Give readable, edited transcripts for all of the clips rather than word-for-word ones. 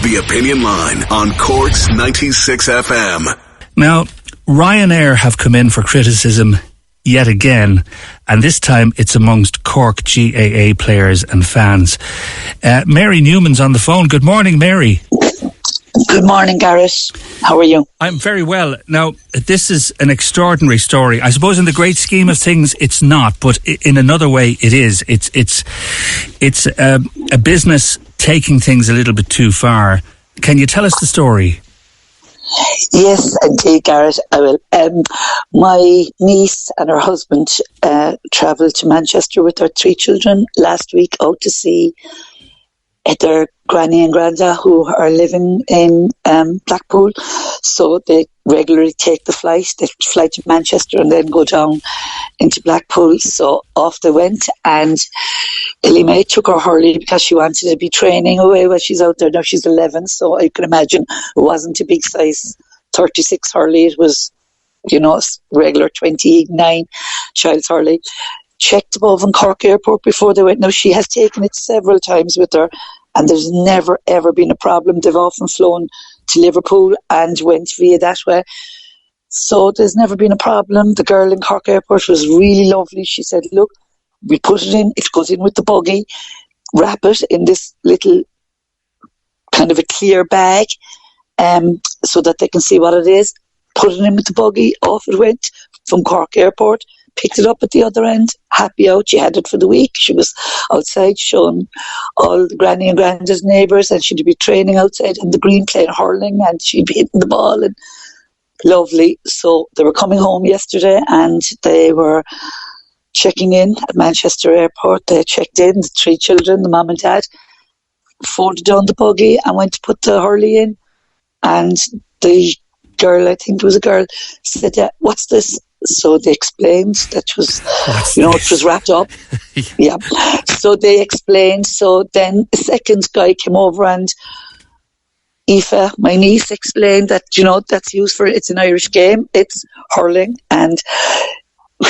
The Opinion Line on Cork's 96 FM. Now, Ryanair have come in for criticism yet again, and this time it's amongst Cork GAA players and fans. Mary Newman's on the phone. Good morning, Mary. Good morning, Gareth. How are you? I'm very well. Now, this is an extraordinary story. I suppose in the great scheme of things, it's not, but in another way, it is. It's a business taking things a little bit too far. Can you tell us the story? Yes, indeed, Gareth, I will. My niece and her husband travelled to Manchester with their 3 children last week out to see their granny and granda who are living in Blackpool. So they regularly take the flight. They fly to Manchester and then go down into Blackpool. So off they went, and Ellie Mae took her hurley because she wanted to be training away while she's out there. Now she's 11, so I can imagine it wasn't a big size 36 hurley. It was, regular 29 child's hurley. Checked above in Cork Airport before they went. Now she has taken it several times with her, and there's never ever been a problem. They've often flown to Liverpool and went via that way. So there's never been a problem. The girl in Cork Airport was really lovely. She said, look, we put it in, it goes in with the buggy, wrap it in this little kind of a clear bag so that they can see what it is. Put it in with the buggy, off it went from Cork Airport, picked it up at the other end, happy out. She had it for the week. She was outside showing all the granny and granda's neighbours, and she'd be training outside in the green playing hurling, and she'd be hitting the ball, and lovely. So they were coming home yesterday and they were checking in at Manchester Airport. They checked in, the 3 children, the mum and dad, folded down the buggy and went to put the hurley in. And the girl, I think it was a girl, said, what's this? So they explained that it was, it was wrapped up. Yeah. So they explained. So then a second guy came over, and Aoife, my niece, explained that, that's used for, it's an Irish game. It's hurling. And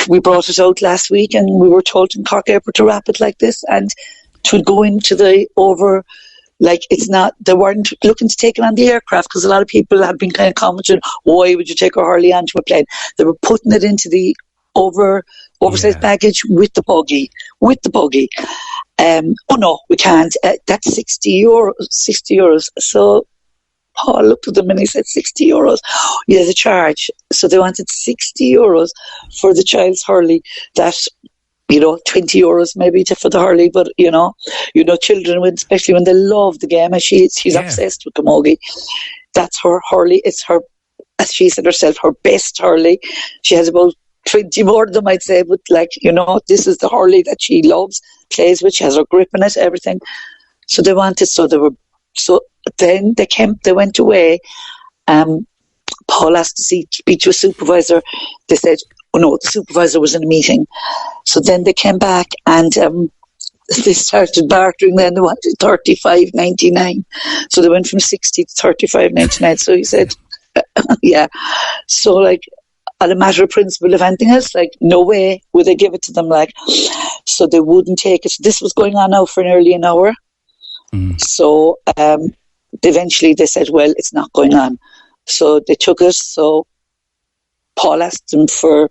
we brought it out last week, and we were told in Cork Airport to wrap it like this and to go into the over. Like, it's not, they weren't looking to take it on the aircraft, because a lot of people have been kind of commenting, why would you take a hurley onto a plane? They were putting it into the oversized baggage with the buggy. Oh no, we can't. That's €60. So Paul looked at them and he said, €60? Yeah, the charge. So they wanted €60 for the child's hurley. That, €20 maybe for the hurley, but children, especially when they love the game, and she's obsessed with camogie. That's her hurley. It's her, as she said herself, her best hurley. She has about 20 more of them, I'd say, but this is the hurley that she loves, plays with. She has her grip in it, everything. So they wanted, so then they went away. Paul asked to speak to a supervisor. They said, oh no, the supervisor was in a meeting. So then they came back and they started bartering. Then they wanted $35.99. So they went from 60 to $35.99. So he said, yeah. So on a matter of principle, if anything else, no way would they give it to them. So they wouldn't take it. This was going on now for nearly an hour. So eventually they said, well, it's not going on. So they took it. So Paul asked him for,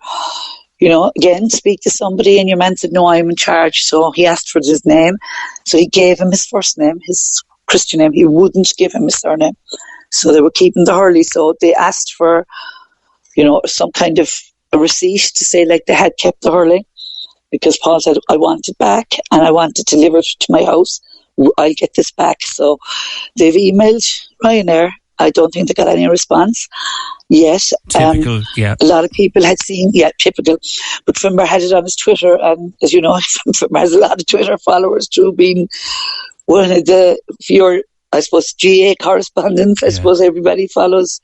again, speak to somebody, and your man said, no, I'm in charge. So he asked for his name. So he gave him his first name, his Christian name. He wouldn't give him his surname. So they were keeping the hurley. So they asked for, some kind of a receipt to say they had kept the hurley, because Paul said, I want it back and I want it delivered to my house. I'll get this back. So they've emailed Ryanair. I don't think they got any response yet. Typical, yeah. A lot of people had seen, typical. But Fimber had it on his Twitter, and as you know, Fimber has a lot of Twitter followers through being one of your GA correspondents. I suppose everybody follows.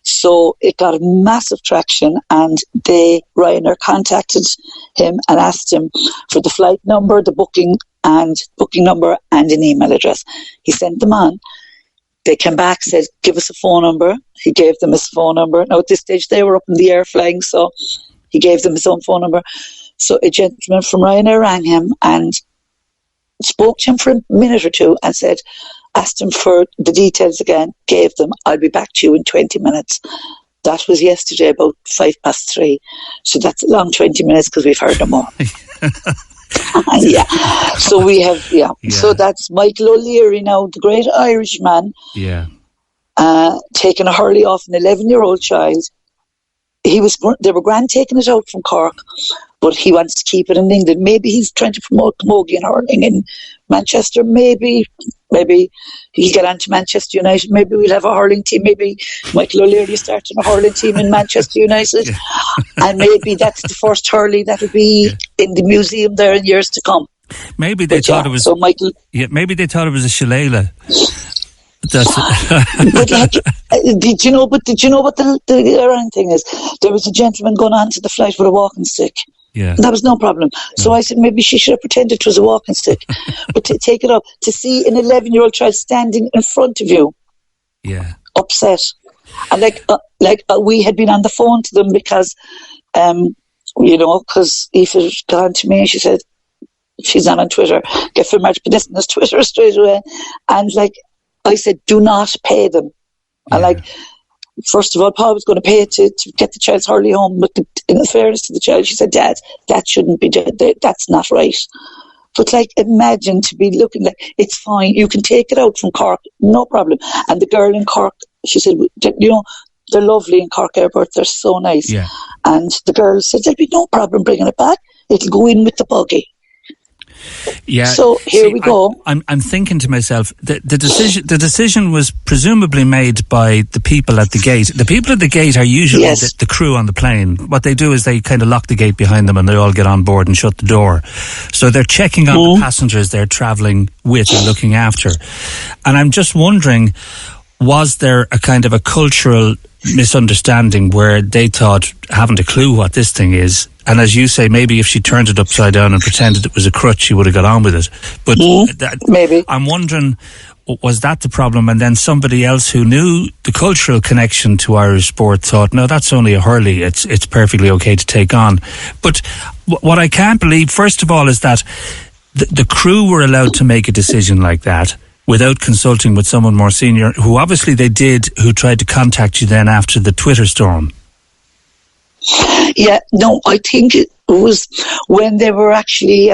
So it got a massive traction, and Ryanair contacted him and asked him for the flight number, the booking number, and an email address. He sent them on. They came back, said, give us a phone number. He gave them his phone number. Now, at this stage, they were up in the air flying, so he gave them his own phone number. So a gentleman from Ryanair rang him and spoke to him for a minute or two and said, asked him for the details again, gave them. I'll be back to you in 20 minutes. That was yesterday about 3:05. So that's a long 20 minutes because we've heard them all. Yeah. So we have, yeah. So that's Michael O'Leary now, the great Irishman. Yeah. Taking a hurley off an 11-year-old child. They were grand taking it out from Cork, but he wants to keep it in England. Maybe he's trying to promote camogie and hurling in Manchester. Maybe he'll get on to Manchester United. Maybe we'll have a hurling team. Maybe Michael O'Leary starting a hurling team in Manchester United. And maybe that's the first hurley that'll be in the museum there in years to come. Maybe they thought it was. So Michael. Yeah, maybe they thought it was a shillelagh. But did you know what the ironic thing is? There was a gentleman going on to the flight with a walking stick. Yeah. And that was no problem. So I said maybe she should have pretended it was a walking stick. But to take it up, to see an 11-year-old child standing in front of you, upset. And we had been on the phone to them because, because Aoife had gone to me and she said, she's on Twitter, get from March Pedestin's Twitter straight away. And I said, do not pay them. And first of all, Paul was going to pay to get the child's hurley home, but in fairness to the child, she said, Dad, that shouldn't be done. That's not right. But imagine to be looking it's fine. You can take it out from Cork, no problem. And the girl in Cork, she said, they're lovely in Cork Airport. They're so nice. Yeah. And the girl said, there'll be no problem bringing it back. It'll go in with the buggy. Yeah. So here we go. I'm thinking to myself, the decision was presumably made by the people at the gate. The people at the gate are usually the crew on the plane. What they do is they kind of lock the gate behind them and they all get on board and shut the door. So they're checking on the passengers they're travelling with and looking after. And I'm just wondering, was there a kind of a cultural misunderstanding where they thought, haven't a clue what this thing is, and as you say, maybe if she turned it upside down and pretended it was a crutch, she would have got on with it. But maybe I'm wondering, was that the problem? And then somebody else who knew the cultural connection to Irish sport thought, no, that's only a hurley, it's perfectly okay to take on. But what I can't believe, first of all, is that the crew were allowed to make a decision like that without consulting with someone more senior, who obviously they did, who tried to contact you then after the Twitter storm. Yeah, no, I think it was when they were actually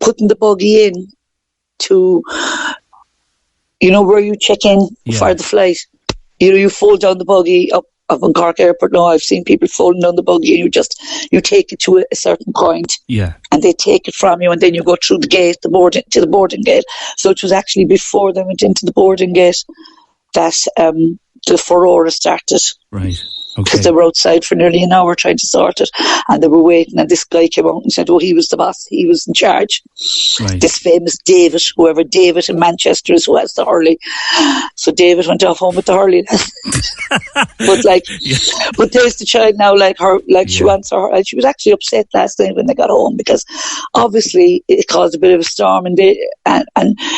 putting the buggy in to, where you check in for the flight. You fold down the buggy up on Cork Airport. Now I've seen people folding down the buggy and you take it to a certain point. Yeah. And they take it from you and then you go through the gate, to the boarding gate. So it was actually before they went into the boarding gate that the furore started. Right. Because they were outside for nearly an hour trying to sort it, and they were waiting, and this guy came out and said, he was the boss, he was in charge. Right. This famous David in Manchester is who has the hurley. So David went off home with the hurley. But there's the child now, she wants her, and she was actually upset last night when they got home, because obviously it caused a bit of a storm, and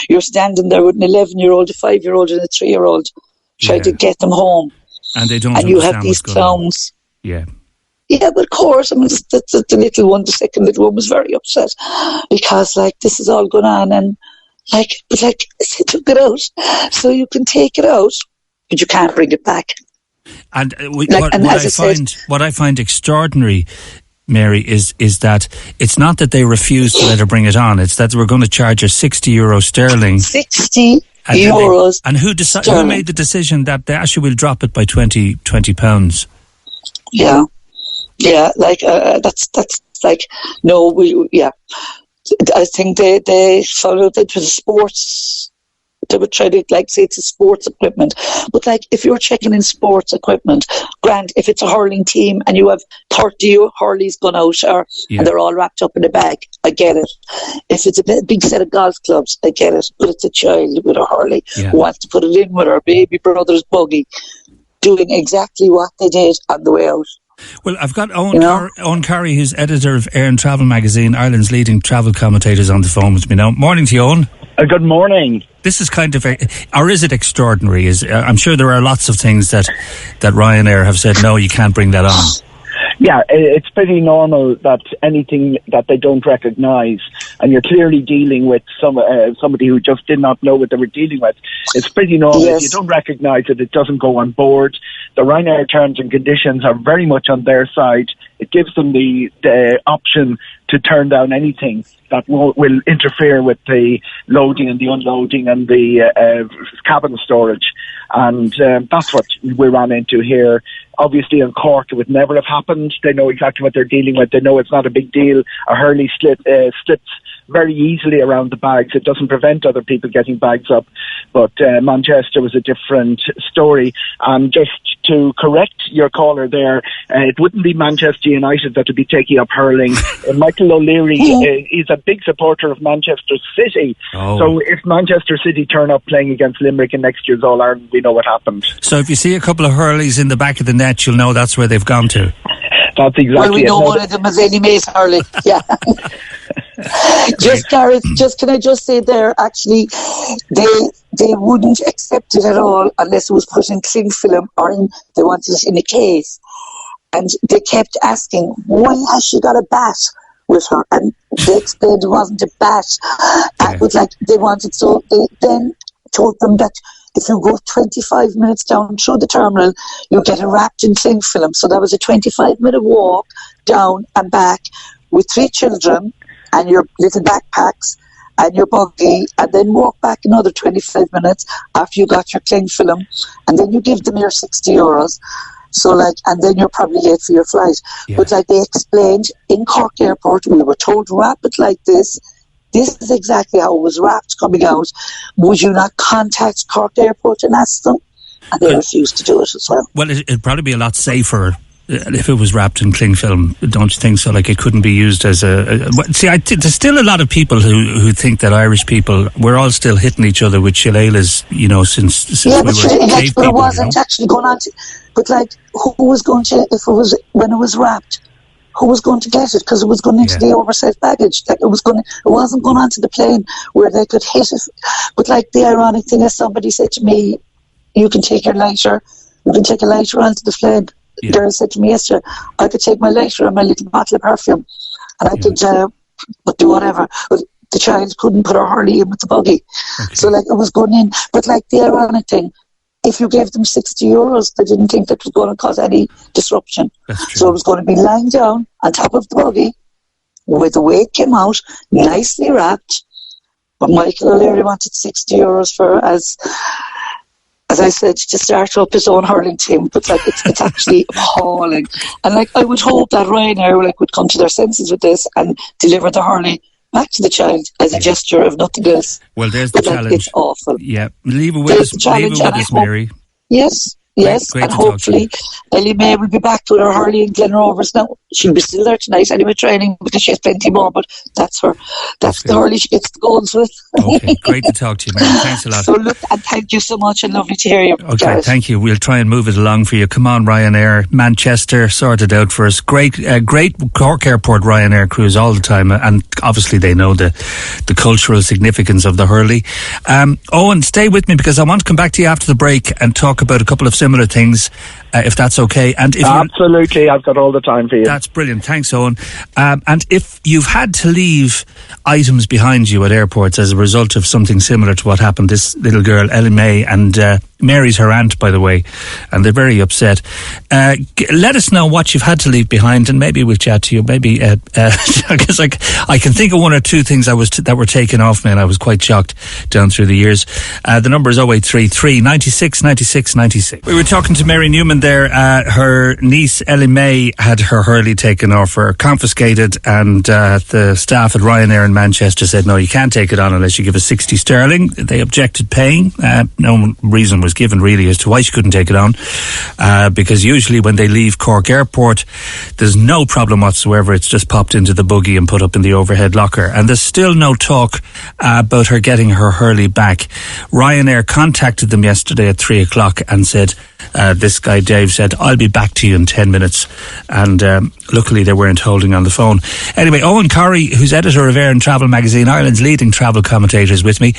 you're standing there with an 11-year-old, a 5-year-old and a 3-year-old trying to get them home. And they don't. And you have these clowns. Yeah. Yeah, but of course, the little one, the second little one, was very upset because, this is all going on, and they took it out, so you can take it out, but you can't bring it back. And what I find extraordinary, Mary, is that it's not that they refused to let her bring it on; it's that we're going to charge her €60 sterling. 60. Euros. And who made the decision that they actually will drop it by £20? Yeah, that's no. I think they followed it with sports. They would try to say it's a sports equipment, but if you're checking in sports equipment, grand. If it's a hurling team and you have 30 hurleys gone out, and they're all wrapped up in a bag, I get it. If it's a big set of golf clubs, I get it. But it's a child with a hurley who wants to put it in with her baby brother's buggy, doing exactly what they did on the way out. Well, I've got Eoghan Corry, who's editor of Air and Travel magazine, Ireland's leading travel commentators, on the phone with me now. Morning to you, Eoghan. Good morning. This is kind of, or is it extraordinary? I'm sure there are lots of things that Ryanair have said, no, you can't bring that on. Yeah, it's pretty normal that anything that they don't recognise, and you're clearly dealing with somebody who just did not know what they were dealing with. It's pretty normal. Yes. If you don't recognise it, it doesn't go on board. The Ryanair terms and conditions are very much on their side. It gives them the option to turn down anything that will interfere with the loading and the unloading and the cabin storage. And that's what we ran into here. Obviously in Cork it would never have happened. They know exactly what they're dealing with. They know it's not a big deal. A hurley slips very easily around the bags. It doesn't prevent other people getting bags up. But Manchester was a different story. And just to correct your caller there, it wouldn't be Manchester United that would be taking up hurling. Michael O'Leary is a big supporter of Manchester City. Oh. So if Manchester City turn up playing against Limerick in next year's All-Ireland, we know what happened. So if you see a couple of hurleys in the back of the net, you'll know that's where they've gone to. That's exactly well, we know one of them is Eddie Mays hurley. Yeah. Just Gareth, can I just say there, actually, they wouldn't accept it at all unless it was put in cling film or they wanted it in a case. And they kept asking, why has she got a bat with her? And they explained it wasn't a bat. But they wanted, so they then told them that if you go 25 minutes down through the terminal, you get it wrapped in cling film. So that was a 25-minute walk down and back with 3 children and your little backpacks and your buggy, and then walk back another 25 minutes after you got your cling film, and then you give them your €60. So and then you're probably late for your flight. Yeah. But they explained in Cork Airport, we were told to wrap it like this. This is exactly how it was wrapped coming out. Would you not contact Cork Airport and ask them? And they refused to do it as well. Well, it'd probably be a lot safer if it was wrapped in cling film, don't you think so? It couldn't be used as there's still a lot of people who think that Irish people, we're all still hitting each other with shillelaghs, since we were cave people. But it wasn't actually going on to, but who was going to, when it was wrapped, who was going to get it? Because it was going into the oversized baggage. It wasn't going onto the plane where they could hit it. But the ironic thing is, somebody said to me, you can take a lighter onto the plane. Yeah. Gareth said to me yesterday, I could take my lighter and my little bottle of perfume and I could do whatever. But the child couldn't put her hurley in with the buggy. Okay. So it was going in. But the ironic thing, if you gave them €60, they didn't think that was going to cause any disruption. So it was going to be lying down on top of the buggy with the way it came out, nicely wrapped. But Michael O'Leary wanted €60 for, as I said, to start up his own hurling team. But it's actually appalling. And I would hope that Ryanair would come to their senses with this and deliver the hurley back to the child as a gesture of nothing else. Well, there's the challenge. It's awful. Yeah, leave it with us, Mary. Yes. Great and hopefully Ellie May will be back with her hurley in Glenrovers now. She'll be still there tonight anyway, training, because she has plenty more, but that's the hurley she gets the goals with. Okay, great to talk to you, Mary. Thanks a lot. So look, and thank you so much, and lovely to hear you. Okay, Gareth. Thank you. We'll try and move it along for you. Come on, Ryanair, Manchester, sort it out for us. Great Cork Airport Ryanair crews all the time, and obviously they know the cultural significance of the hurley. Eoghan, stay with me, because I want to come back to you after the break and talk about a couple of similar things, if that's okay. And if absolutely, I've got all the time for you. That's brilliant. Thanks, Eoghan. And if you've had to leave items behind you at airports as a result of something similar to what happened, this little girl, Ellie May, and Mary's her aunt, by the way, and they're very upset. Let us know what you've had to leave behind, and maybe we'll chat to you. Maybe because I can think of one or two things that were taken off me, and I was quite shocked down through the years. The number is 0833 96 96 96. We were talking to Mary Newman there. Her niece Ellie May had her hurley taken off her, confiscated, and the staff at Ryanair in Manchester said, no, you can't take it on unless you give us 60 sterling. They objected paying. No reason was given really as to why she couldn't take it on, because usually when they leave Cork Airport, there's no problem whatsoever. It's just popped into the buggy and put up in the overhead locker, and there's still no talk about her getting her hurley back. Ryanair contacted them yesterday at 3 o'clock and said, this guy Dave said, I'll be back to you in 10 minutes, and luckily they weren't holding on the phone. Anyway, Eoghan Corry, who's editor of Air and Travel magazine, Ireland's leading travel commentator, is with me.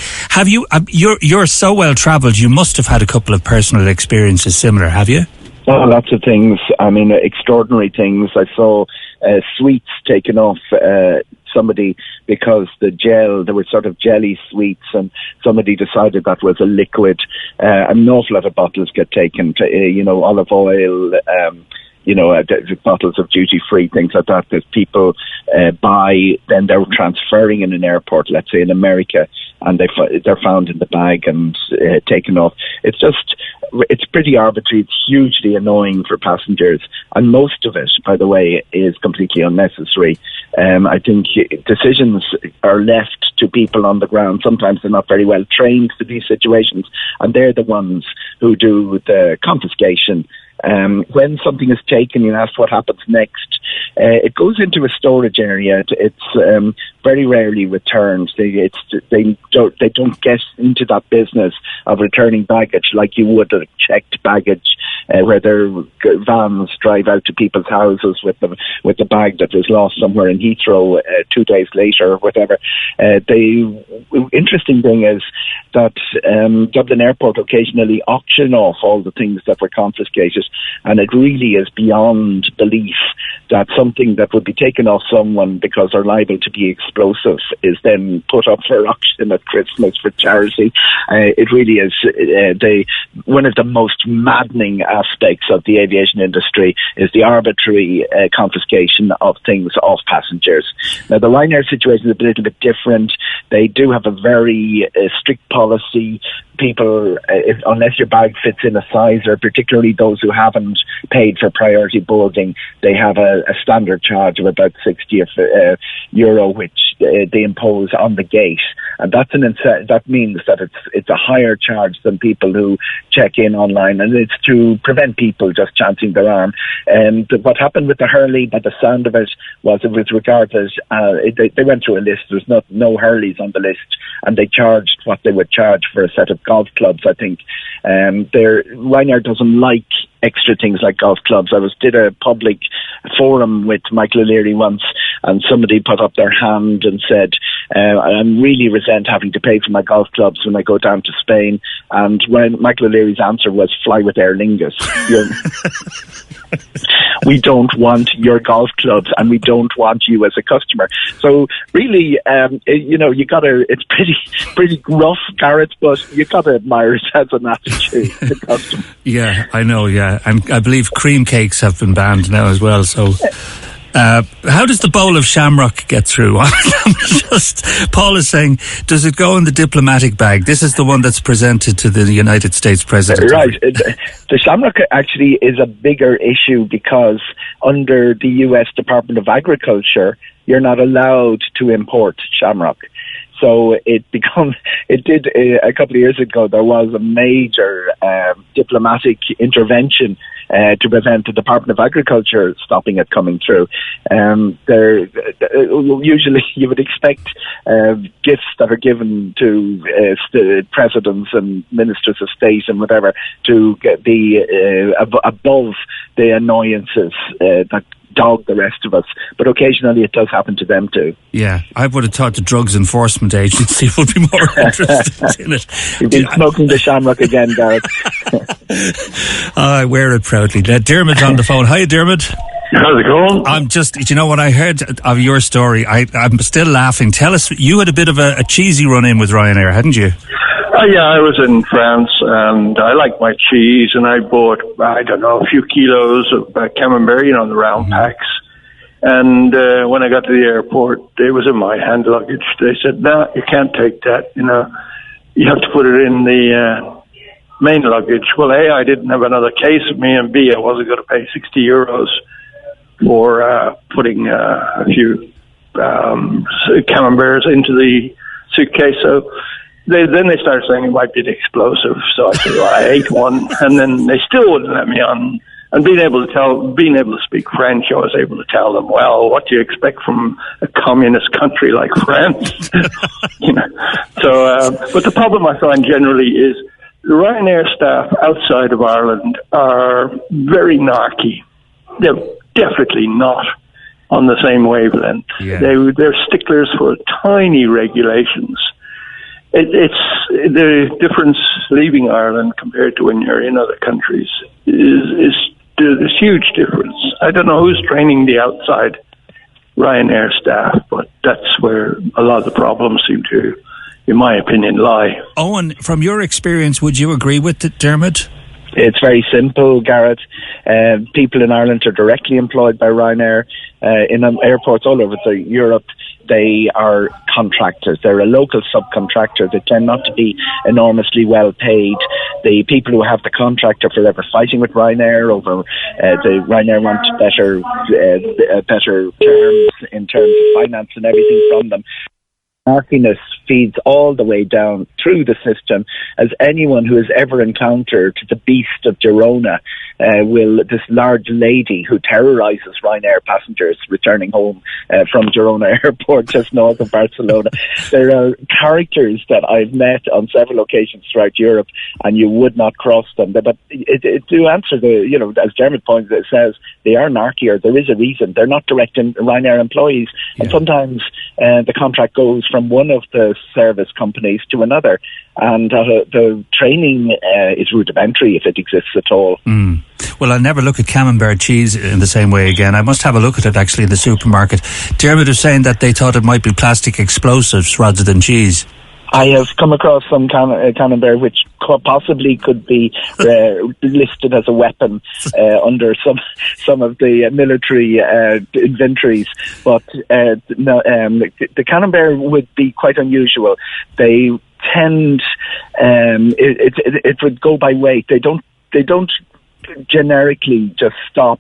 You're so well travelled, you must have had a couple of personal experiences similar, have you? Oh, lots of things. I mean, extraordinary things. I saw sweets taken off somebody because there were sort of jelly sweets, and somebody decided that was a liquid. An awful lot of bottles get taken, olive oil, bottles of duty-free, things like that people buy, then they're transferring in an airport, let's say in America, and they're found in the bag and taken off. It's pretty arbitrary. It's hugely annoying for passengers, and most of it, by the way, is completely unnecessary. I think decisions are left to people on the ground. Sometimes they're not very well trained for these situations, and they're the ones who do the confiscation. When something is taken, you ask what happens next. It goes into a storage area. It's very rarely returned. They don't get into that business of returning baggage like you would a checked baggage, where their vans drive out to people's houses with the bag that was lost somewhere in Heathrow 2 days later or whatever. The interesting thing is that Dublin Airport occasionally auction off all the things that were confiscated, and it really is beyond belief that something that would be taken off someone because they're liable to be explosive is then put up for auction at Christmas for charity. It really is one of the most maddening aspects of the aviation industry is the arbitrary confiscation of things off passengers. Now, the Ryanair situation is a little bit different. They do have a very strict policy. People, unless your bag fits in a size, or particularly those who haven't paid for priority boarding, they have a standard charge of about €60, which they impose on the gate, and that means that it's a higher charge than people who check in online, and it's to prevent people just chancing their arm. And what happened with the hurley, by the sound of it, was regarded. They went through a list. There's no hurleys on the list, and they charged what they would charge for a set of golf clubs, I think. Ryanair doesn't like extra things like golf clubs. I did a public forum with Michael O'Leary once, and somebody put up their hand and said, I really resent having to pay for my golf clubs when I go down to Spain. And when Michael O'Leary's answer was, fly with Aer Lingus. We don't want your golf clubs, and we don't want you as a customer. So really, it's pretty rough, Gareth, but you got to admire it as an attitude to customer. Yeah, I know, yeah. And I believe cream cakes have been banned now as well, so... how does the bowl of Shamrock get through? Paul is saying, does it go in the diplomatic bag? This is the one that's presented to the United States President. Right. The Shamrock actually is a bigger issue because under the US Department of Agriculture, you're not allowed to import Shamrock. So a couple of years ago, there was a major diplomatic intervention to prevent the Department of Agriculture stopping it coming through. Usually you would expect gifts that are given to presidents and ministers of state and whatever to be above the annoyances that dog the rest of us, but occasionally it does happen to them too. Yeah, I would have thought the Drugs Enforcement Agency would be more interested in it. You've been smoking the Shamrock again, Gareth. I wear it proudly. Dermot's on the phone. Hi, Dermot. How's it going? I'm just, when I heard of your story, I'm still laughing. Tell us, you had a bit of a cheesy run-in with Ryanair, hadn't you? Yeah, I was in France, and I like my cheese, and I bought, a few kilos of Camembert, the round packs. And when I got to the airport, it was in my hand luggage. They said, no, you can't take that, you have to put it in the main luggage. Well, A, I didn't have another case with me, and B, I wasn't going to pay €60 for putting a few Camemberts into the suitcase. So then they started saying it might be explosive. So I said, well, I ate one, and then they still wouldn't let me on. And being able to speak French, I was able to tell them, well, what do you expect from a communist country like France? So, but the problem I find generally is the Ryanair staff outside of Ireland are very narky. They're definitely not on the same wavelength. Yeah. They're sticklers for tiny regulations. It's the difference leaving Ireland compared to when you're in other countries is there's huge difference. I don't know who's training the outside Ryanair staff, but that's where a lot of the problems seem to, in my opinion, lie. Eoghan, from your experience, would you agree with it, Dermot? It's very simple, Gareth. People in Ireland are directly employed by Ryanair. In airports all over Europe, they are contractors. They're a local subcontractor. They tend not to be enormously well paid. The people who have the contract are forever fighting with Ryanair over the Ryanair want better terms in terms of finance and everything from them. Narkiness feeds all the way down through the system, as anyone who has ever encountered the beast of Girona this large lady who terrorizes Ryanair passengers returning home from Girona Airport just north of Barcelona. There are characters that I've met on several occasions throughout Europe, and you would not cross them. But to answer as Dermot points it says, they are narkier. There is a reason. They're not direct Ryanair employees, and sometimes the contract goes from one of the service companies to another, and the training is rudimentary if it exists at all. Well, I'll never look at Camembert cheese in the same way again. I must have a look at it actually in the supermarket. Dermot was saying that they thought it might be plastic explosives rather than cheese. I have come across some Camembert which possibly could be listed as a weapon under some of the military inventories, but the Camembert would be quite unusual. They tend it would go by weight. They don't generically just stop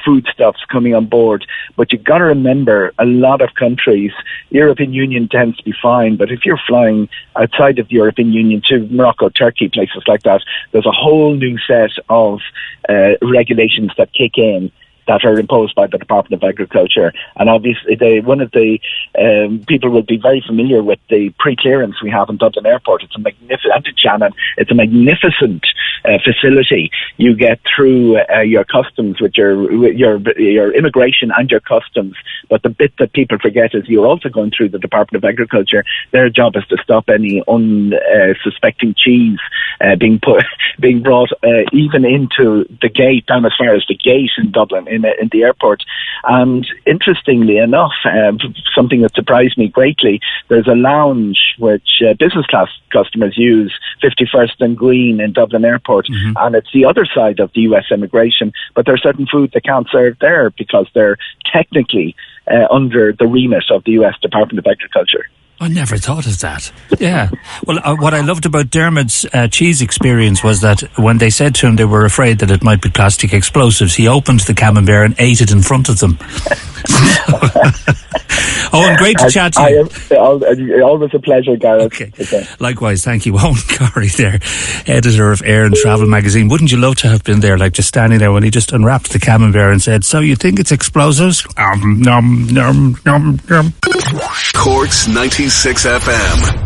foodstuffs coming on board, but you've got to remember, a lot of countries, European Union tends to be fine, but if you're flying outside of the European Union to Morocco, Turkey, places like that, there's a whole new set of regulations that kick in that are imposed by the Department of Agriculture. And obviously, one of the people will be very familiar with the pre-clearance we have in Dublin Airport. It's a magnificent facility. You get through your customs with your immigration and your customs. But the bit that people forget is you're also going through the Department of Agriculture. Their job is to stop any unsuspecting cheese being brought even into the gate, down as far as the gate in Dublin, in the airport. And interestingly enough, something that surprised me greatly, there's a lounge which business class customers use, 51st and Green in Dublin Airport, and it's the other side of the US immigration, but there are certain foods they can't serve there because they're technically under the remit of the US Department of Agriculture. I never thought of that. Yeah. Well, what I loved about Dermot's cheese experience was that when they said to him they were afraid that it might be plastic explosives, he opened the Camembert and ate it in front of them. Eoghan, great to chat to you. Always a pleasure, Gareth. Okay. Likewise, thank you. Eoghan Corry there, editor of Air and Travel magazine. Wouldn't you love to have been there, like just standing there when he just unwrapped the Camembert and said, "So you think it's explosives?" Nom, nom, nom, nom. Cork's 96 FM.